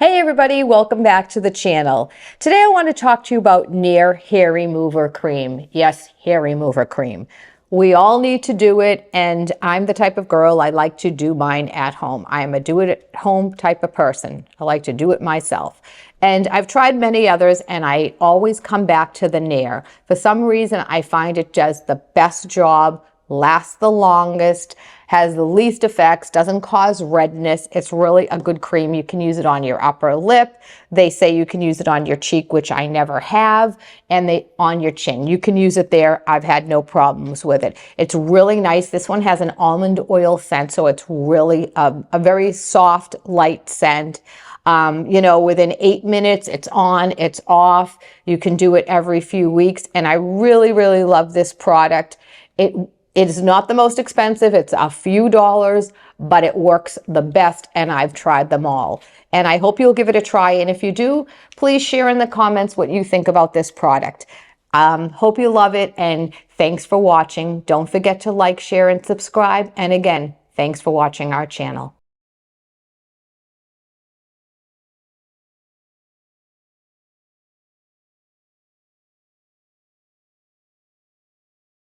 Hey everybody, welcome back to the channel. Today I want to talk to you about Nair Hair Remover Cream. Yes, hair remover cream. We all need to do it, and I'm the type of girl, I like to do mine at home. I am a do-it-at-home type of person. I like to do it myself. And I've tried many others, and I always come back to the Nair. For some reason, I find it does the best job, lasts the longest, has the least effects, doesn't cause redness. It's really a good cream. You can use it on your upper lip. They say you can use it on your cheek, which I never have, and on your chin. You can use it there. I've had no problems with it. It's really nice. This one has an almond oil scent, so it's really a very soft, light scent. Within 8 minutes, it's on, it's off. You can do it every few weeks, and I really, really love this product. It is not the most expensive. It's a few dollars, but it works the best, and I've tried them all. And I hope you'll give it a try. And if you do, please share in the comments what you think about this product. Hope you love it, and thanks for watching. Don't forget to like, share, and subscribe. And again, thanks for watching our channel.